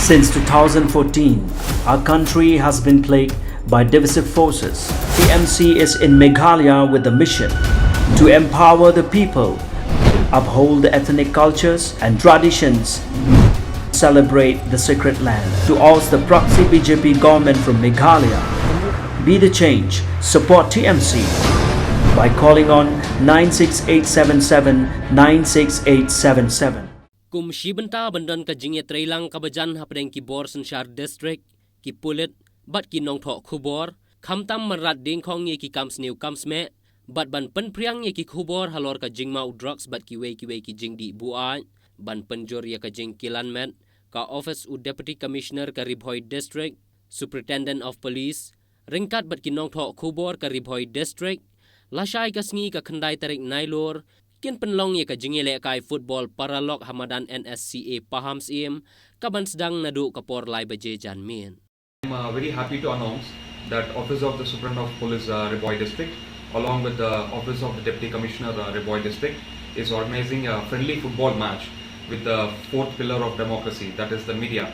Since 2014, our country has been plagued by divisive forces. TMC is in Meghalaya with the mission to empower the people, uphold the ethnic cultures and traditions, celebrate the sacred land. To oust the proxy BJP government from Meghalaya, be the change, support TMC by calling on 96877 96877. Kum Shibanta Bandan ka Jingya Trailang Kabajan Hapdeng ki Bor Sanshar District, ki Pulit, but ki Nongthoh Khubor, Kamtam Marat Ding Kong ye ki Kams New Kams Me, but Ban Pen Priang ye ki Khubor Halor ka Jingmau drugs but ki Wei ki Jing di Buai, Ban Penjor ye ka Jing Kilan Met, ka Office u Deputy Commissioner ka Bhoi District, Superintendent of Police, Ringkat but ki Nongthoh Khubor ka Bhoi District, Lashai ka Sngi ka Khandai Tarik Nailor, Kin penlong ye ka Jingi Lehkai Football Parlok Hamadan NSCA Pahams im kaban sedang nadu kapor lai baje jan min. I'm very happy to announce that Office of the Superintendent of Police Bhoi District along with the Office of the Deputy Commissioner Bhoi District is organizing a friendly football match with the fourth pillar of democracy, that is the media,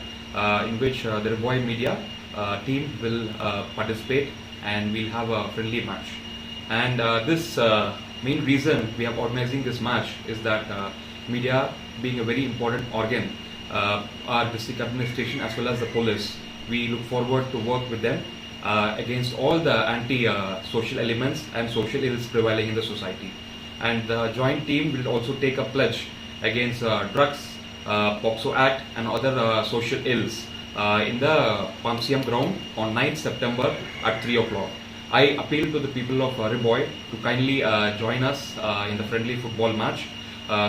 in which the Bhoi media team will participate and we'll have a friendly match. And this main reason we are organizing this match is that media being a very important organ, our district administration as well as the police, we look forward to work with them against all the anti-social elements and social ills prevailing in the society. And the joint team will also take a pledge against drugs, POXO Act and other social ills in the Pamsiam ground on 9th September at 3 o'clock. I appeal to the people of Bhoi to kindly join us in the friendly football match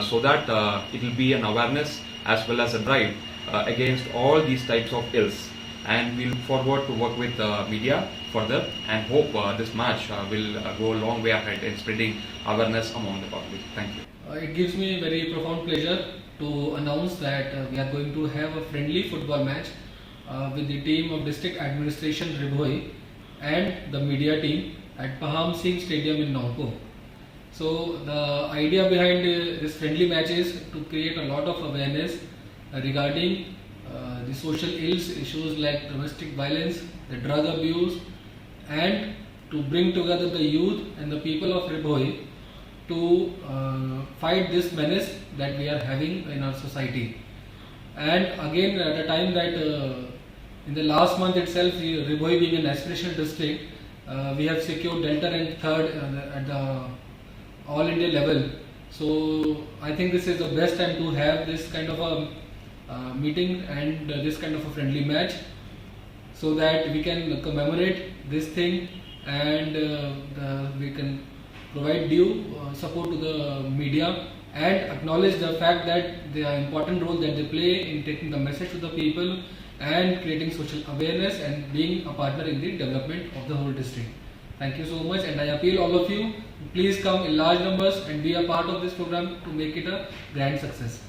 so that it will be an awareness as well as a drive against all these types of ills. And we look forward to work with media further and hope this match will go a long way ahead in spreading awareness among the public. Thank you. It gives me very profound pleasure to announce that we are going to have a friendly football match with the team of District Administration Bhoi and the media team at Paham Singh Stadium in Nongthoh. So the idea behind this friendly match is to create a lot of awareness regarding the social ills, issues like domestic violence, the drug abuse, and to bring together the youth and the people of Bhoi to fight this menace that we are having in our society. And again, at a time that in the last month itself, Bhoi being an aspirational district, we have secured Delta rank 3rd at the all India level. So I think this is the best time to have this kind of a meeting and this kind of a friendly match, so that we can commemorate this thing and we can provide due support to the media and acknowledge the fact that the important role that they play in taking the message to the people and creating social awareness and being a partner in the development of the whole district. Thank you so much, and I appeal all of you, please come in large numbers and be a part of this program to make it a grand success.